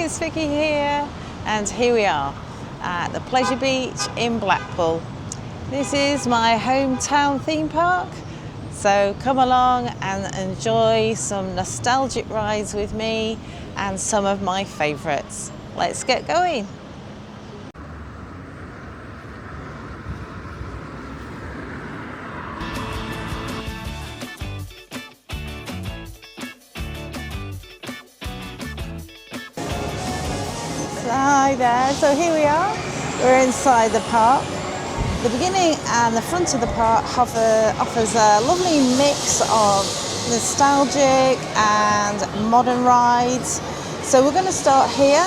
it's Vicky here, and here we are at the Pleasure Beach in Blackpool. This is my hometown theme park, so come along and enjoy some nostalgic rides with me and some of my favourites. Let's get going. Hi there, so here we are, we're inside the park. The beginning and the front of the park offers a lovely mix of nostalgic and modern rides. So we're going to start here.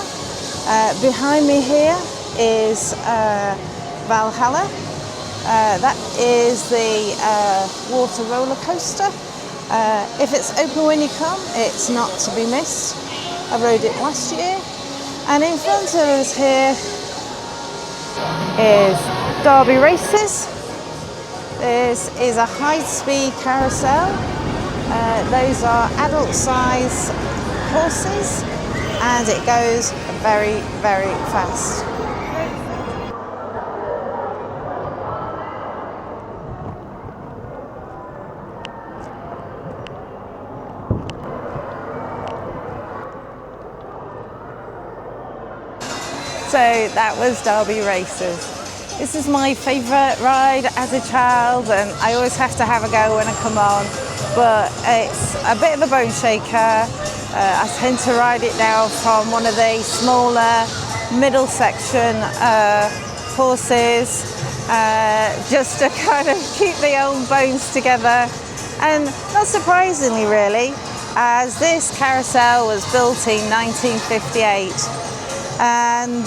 Behind me here is Valhalla. That is the water roller coaster. If it's open when you come, it's not to be missed. I rode it last year. And in front of us here is Derby Races. This is a high-speed carousel. Those are adult-size horses, and it goes very, very fast. So that was Derby Races. This is my favourite ride as a child, and I always have to have a go when I come on, but it's a bit of a bone shaker. I tend to ride it now from one of the smaller middle section horses, just to kind of keep the old bones together. And not surprisingly really, as this carousel was built in 1958. And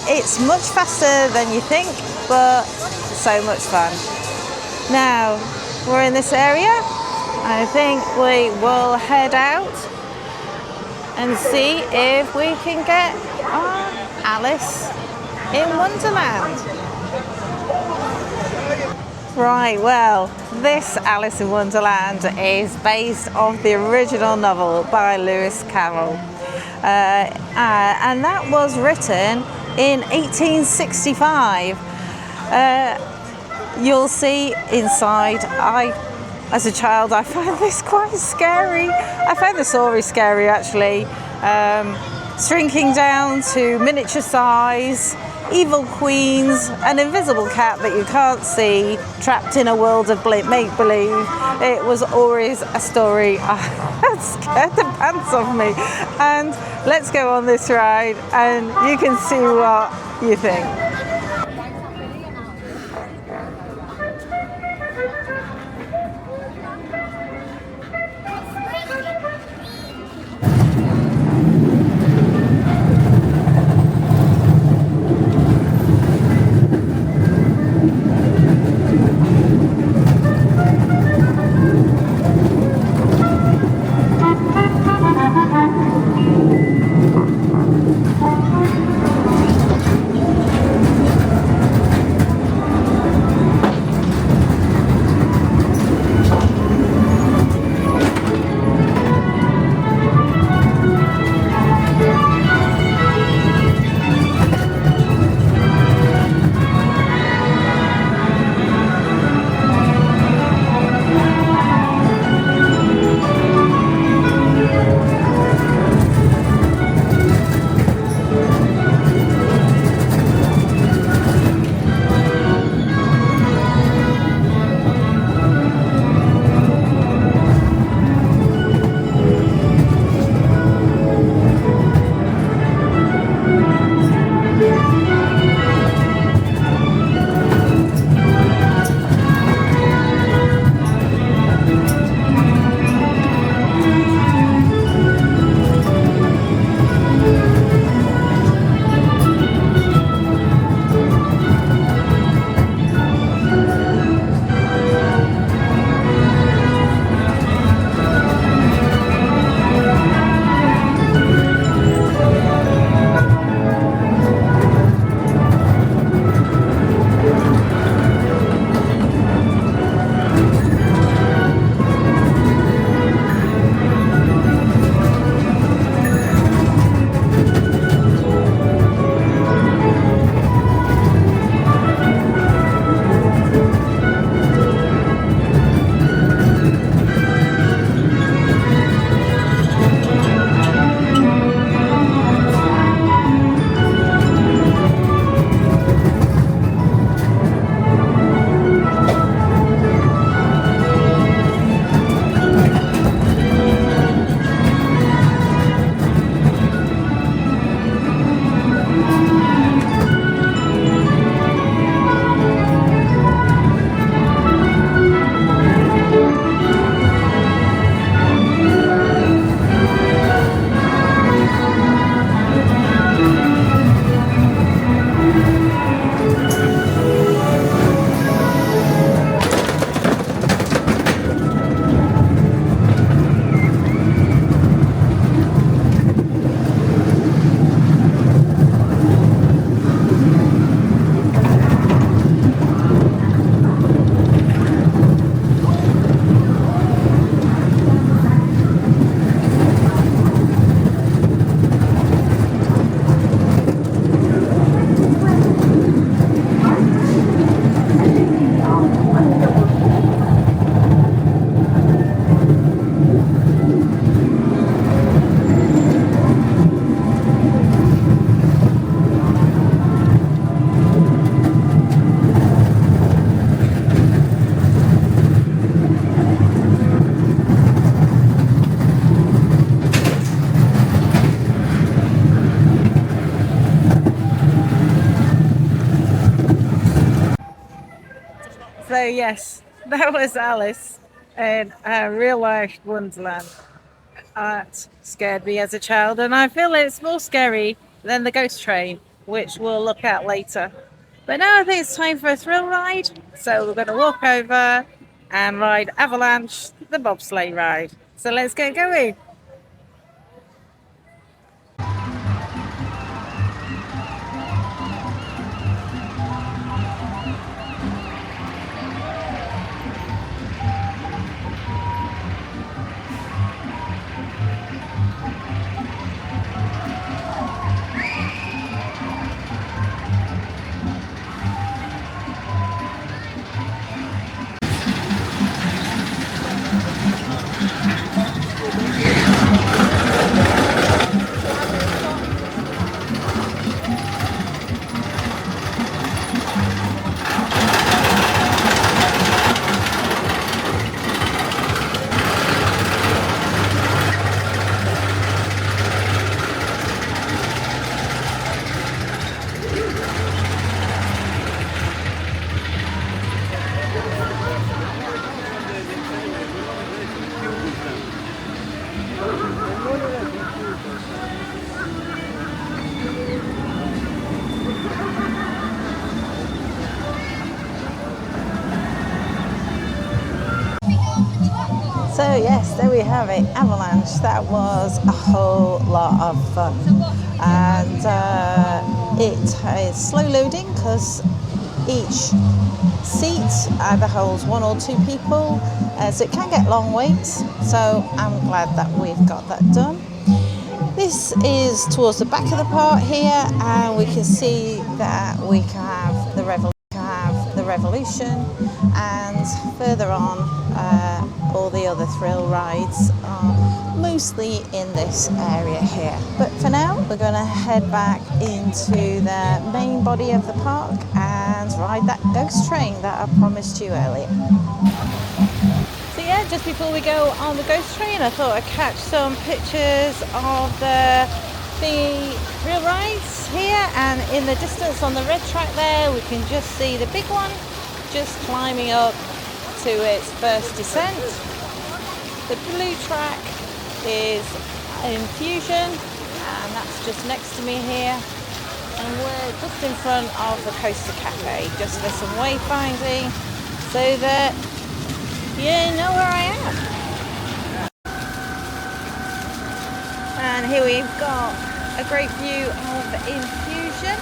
it's much faster than you think, but so much fun. Now we're in this area. I think we will head out and see if we can get our Alice in Wonderland. Right, well, this Alice in Wonderland is based on the original novel by Lewis Carroll. And that was written in 1865. You'll see inside, as a child, I found this quite scary. I found the story scary actually. Shrinking down to miniature size, evil queens, an invisible cat that you can't see, trapped in a world of make-believe. It was always a story that scared the pants off me. And let's go on this ride and you can see what you think. So yes, that was Alice in real life Wonderland. It scared me as a child, and I feel it's more scary than the ghost train, which we'll look at later. But now I think it's time for a thrill ride, so we're going to walk over and ride Avalanche, the bobsleigh ride. So let's get going. So yes, there we have it, Avalanche. That was a whole lot of fun, and it is slow loading because each seat either holds one or two people, so it can get long waits. So I'm glad that we've got that done. This is towards the back of the part here, and we can see that we have the Revolution, and further on all the other thrill rides are mostly in this area here. But for now we're going to head back into the main body of the park and ride that ghost train that I promised you earlier. So yeah, just before we go on the ghost train, I thought I'd catch some pictures of the thrill rides here, and in the distance on the red track there we can just see the big one just climbing up to its first descent. The blue track is Infusion, and that's just next to me here, and we're just in front of the Coaster Cafe just for some wayfinding so that you know where I am. And here we've got a great view of Infusion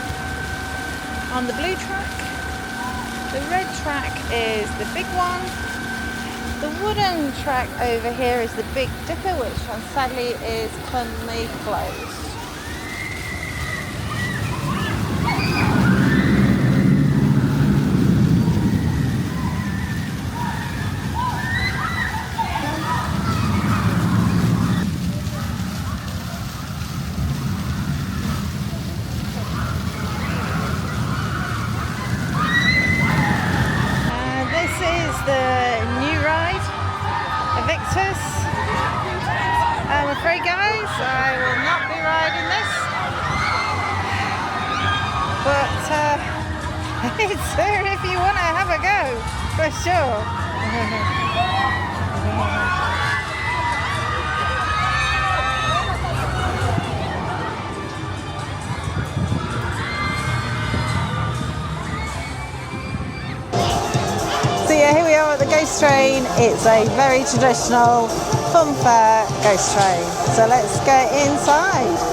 on the blue track. The red track is the big one. The wooden track over here is the Big Dipper, which sadly is currently closed. I'm afraid, guys, I will not be riding this, but it's there if you want to have a go, for sure. So yeah, here we are at the ghost train. It's a very traditional fun fair ghost train. So let's get inside.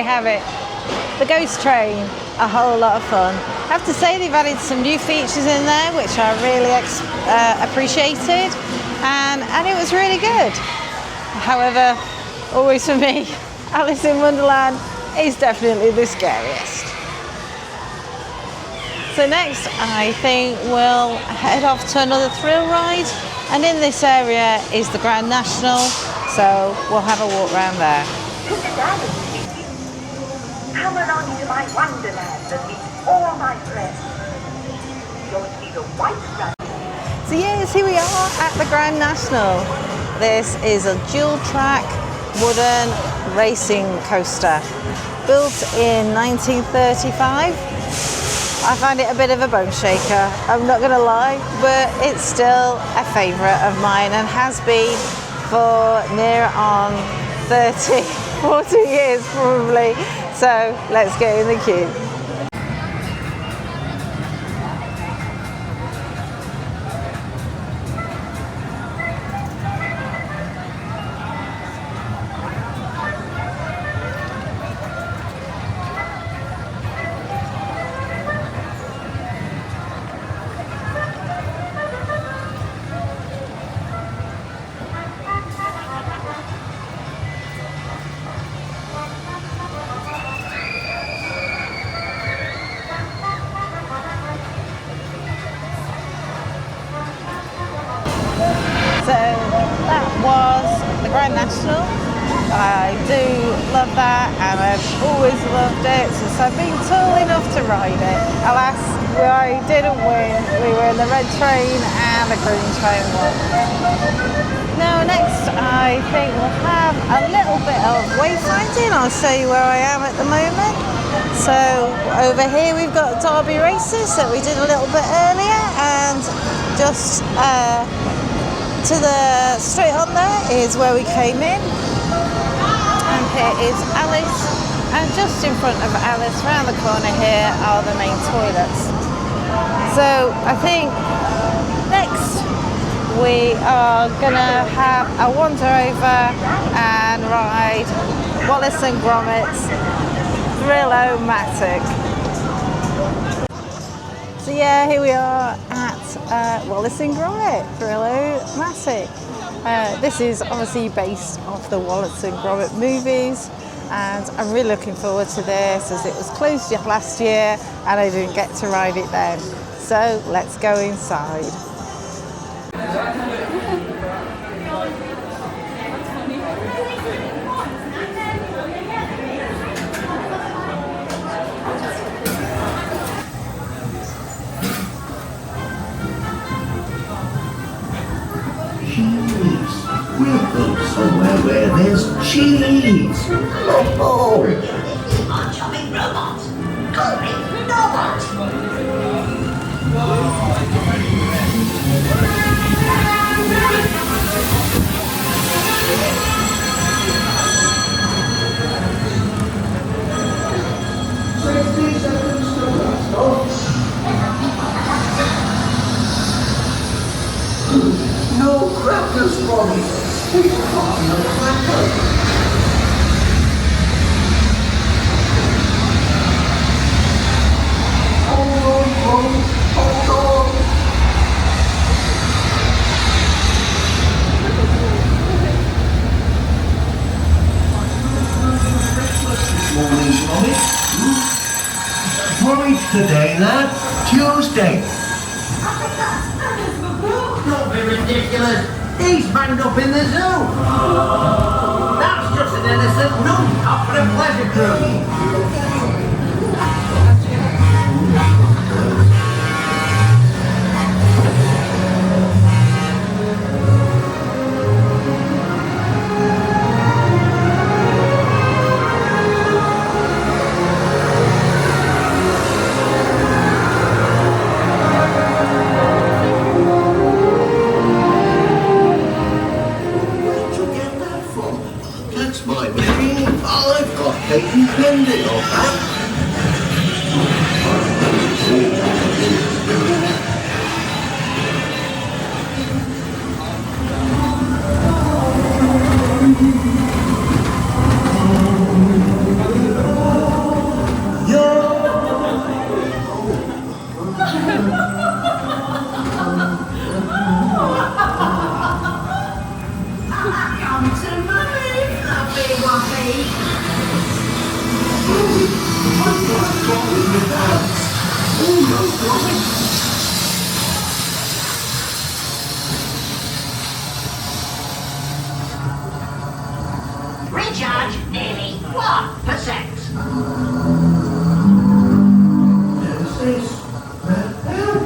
we have it. The ghost train, a whole lot of fun. I have to say they've added some new features in there which I really appreciated, and it was really good. However, always for me, Alice in Wonderland is definitely the scariest. So next I think we'll head off to another thrill ride, and in this area is the Grand National, so we'll have a walk around there. Come along to my wonderland and meet all my friends. You'll see the white rabbit. So yes, here we are at the Grand National. This is a dual track wooden racing coaster built in 1935. I find it a bit of a bone shaker, I'm not going to lie, but it's still a favourite of mine and has been for near on 30, 40 years probably. So let's get in the queue. So that was the Grand National. I do love that, and I've always loved it since I've been tall enough to ride it. Alas, I didn't win. We were in the red train and the green train won. Now next I think we'll have a little bit of wayfinding. I'll show you where I am at the moment. So over here we've got Derby races that we did a little bit earlier, and just to the straight on there is where we came in, and here is Alice, and just in front of Alice round the corner here are the main toilets. So I think next we are gonna have a wander over and ride Wallace and Gromit's Thrill-O-Matic. So yeah, here we are at Wallace and Gromit Thrill-O-Matic. This is obviously based off the Wallace and Gromit movies, and I'm really looking forward to this as it was closed last year and I didn't get to ride it then. So let's go inside. We'll go somewhere where there's cheese. Oh, Oncoming robot. Going robot. no crackers for me. We've got no crackers. Porridge today, lad. Tuesday. Don't be ridiculous. He's banged up in the zoo. That's just an innocent gnome up for a pleasure cruise. That's my machine. I've got patent pending on that. What's this? Help!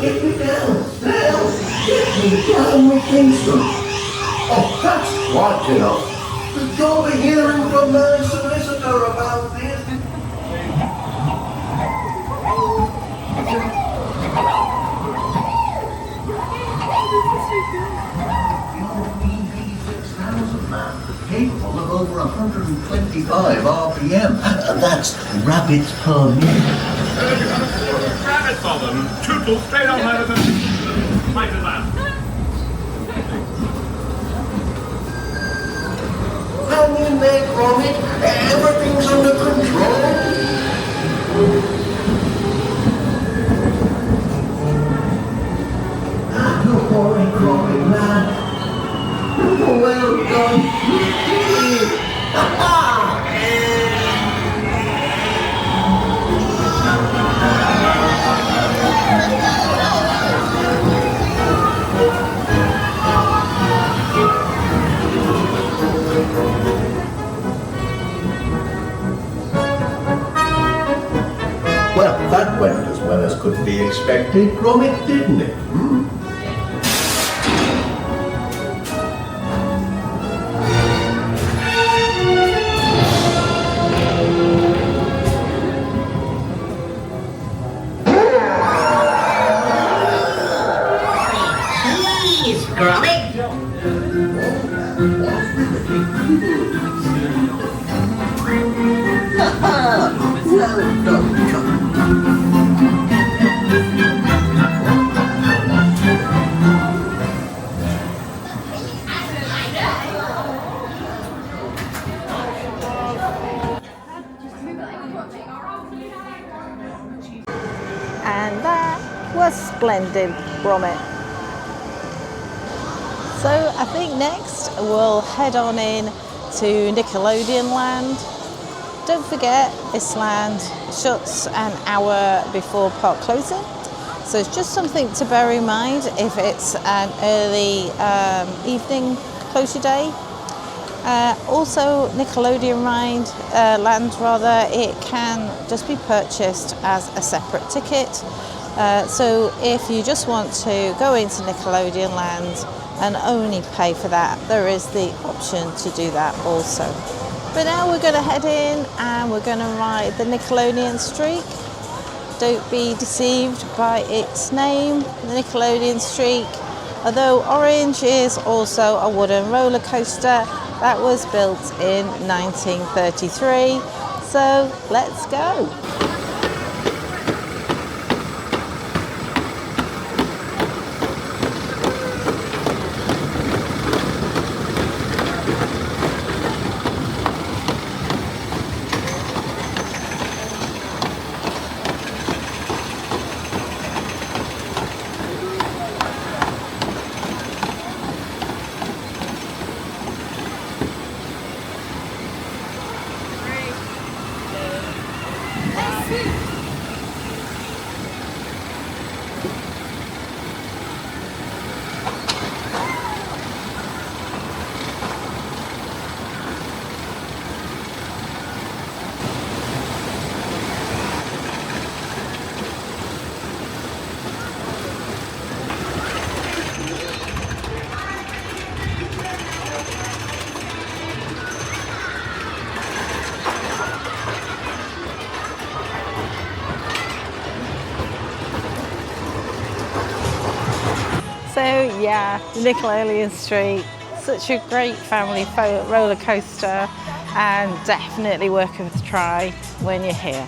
Get me down! Help! Get me down with Kingston! Oh, that's quite enough. You'll be hearing from my solicitor about this. Capable of over 125 RPM. That's rabbits per minute. Rabbits on them. Tootle straight on over them. Like that. Hang in there, Gromit. Everything's under control. Don't worry, Gromit, lad. Well done. Well, that went as well as could be expected, Gromit, didn't it? Please, Gromit. Well done, Chuck. And that was splendid, Gromit. So I think next we'll head on in to Nickelodean Land. Don't forget, this land shuts an hour before park closing. So it's just something to bear in mind if it's an early evening closure day. Also, Nickelodean Land, it can just be purchased as a separate ticket. So if you just want to go into Nickelodeon Land and only pay for that, there is the option to do that also. But now we're going to head in and we're going to ride the Nickelodeon Streak. Don't be deceived by its name, the Nickelodeon Streak. Although orange is also a wooden roller coaster that was built in 1933. So let's go. So yeah, Nickelodeon Street, such a great family roller coaster and definitely worth a try when you're here.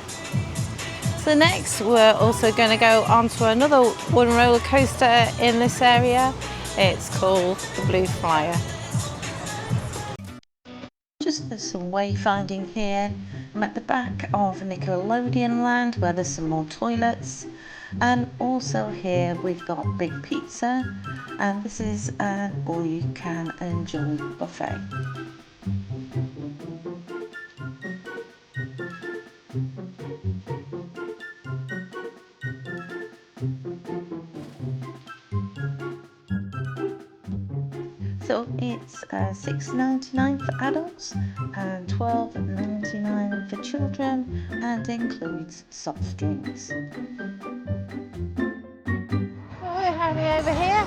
So next we're also going to go onto another wooden roller coaster in this area. It's called the Blue Flyer. Just there's some wayfinding here. I'm at the back of Nickelodeon Land where there's some more toilets, and also here we've got Big Pizza, and this is an all you can enjoy buffet. So it's $6.99 for adults and $12.99 for children, and includes soft drinks. We're heading over here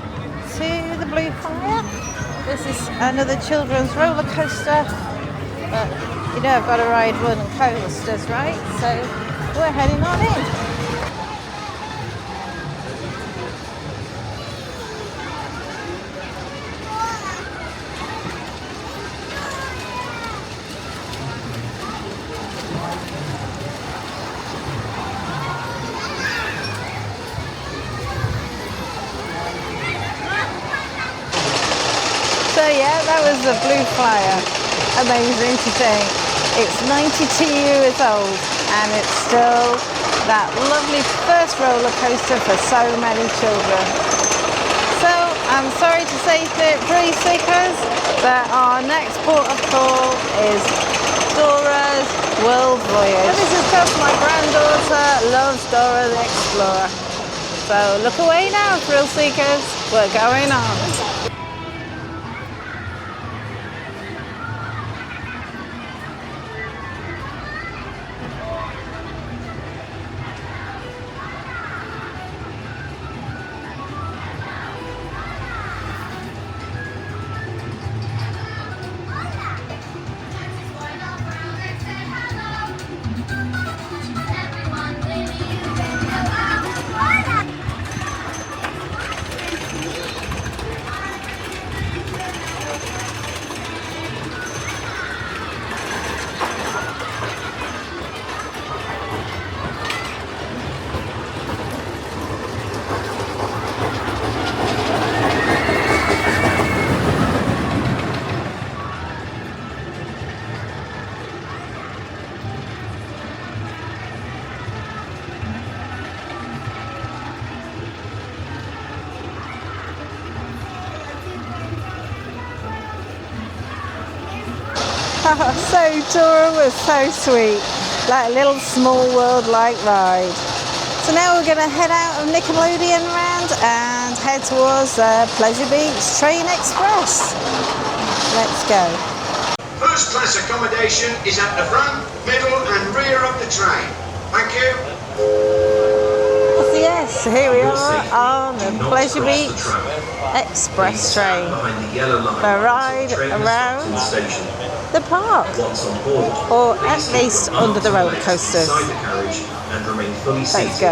to the Blue Fire. This is another children's roller coaster, but you know I've got to ride wooden coasters, right? So we're heading on in. So yeah, that was the Blue Flyer. Amazing to think. It's 92 years old and it's still that lovely first roller coaster for so many children. So I'm sorry to say thrill seekers that our next port of call is Dora's World Voyage. And this is because my granddaughter loves Dora the Explorer. So look away now, thrill seekers, we're going on. So Dora was so sweet, like a little small world-like ride. So now we're going to head out of Nickelodean Land and head towards Pleasure Beach Train Express. Let's go. First class accommodation is at the front, middle and rear of the train. Thank you. So yes, here we are on the Pleasure Beach Express train. A ride around the park, or at least under the roller coasters. Let's go.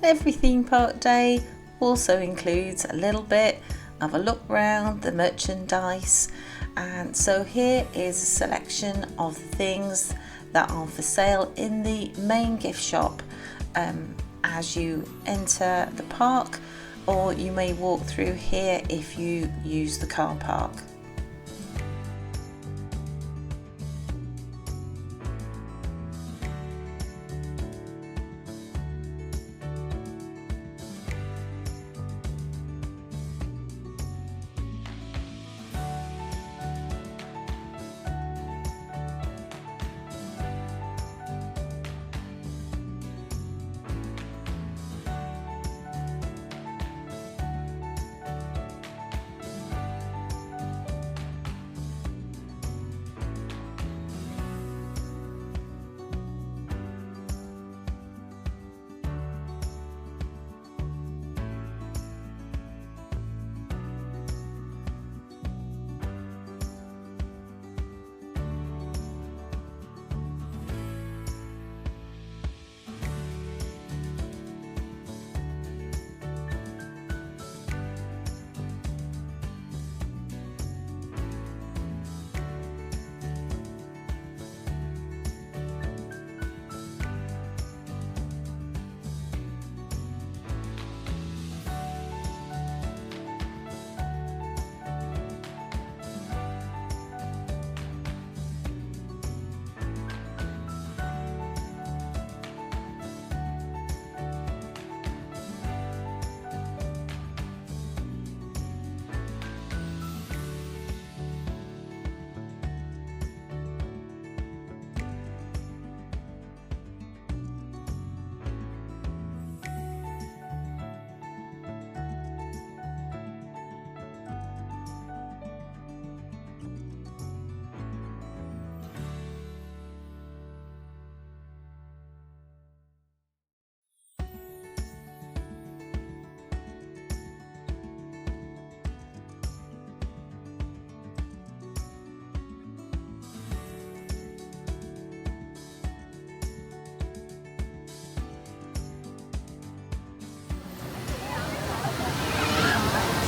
Every theme park day also includes a little bit of a look round the merchandise, and so here is a selection of things that are for sale in the main gift shop as you enter the park, or you may walk through here if you use the car park.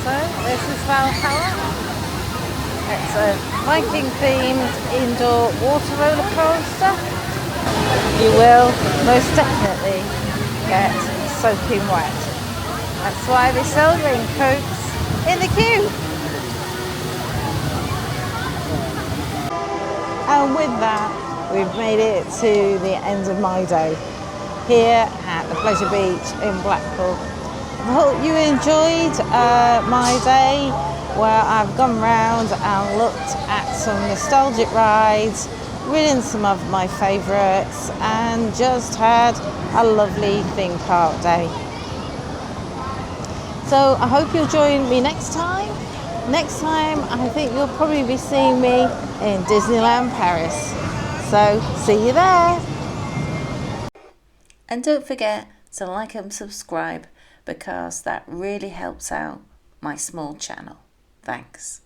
So this is Valhalla. It's a Viking themed indoor water roller coaster. You will most definitely get soaking wet. That's why they sell raincoats in the queue. And with that, we've made it to the end of my day here at the Pleasure Beach in Blackpool. I hope you enjoyed my day where I've gone round and looked at some nostalgic rides, ridden some of my favourites, and just had a lovely theme park day. So I hope you'll join me next time. Next time I think you'll probably be seeing me in Disneyland Paris. So see you there. And don't forget to like and subscribe, because that really helps out my small channel. Thanks.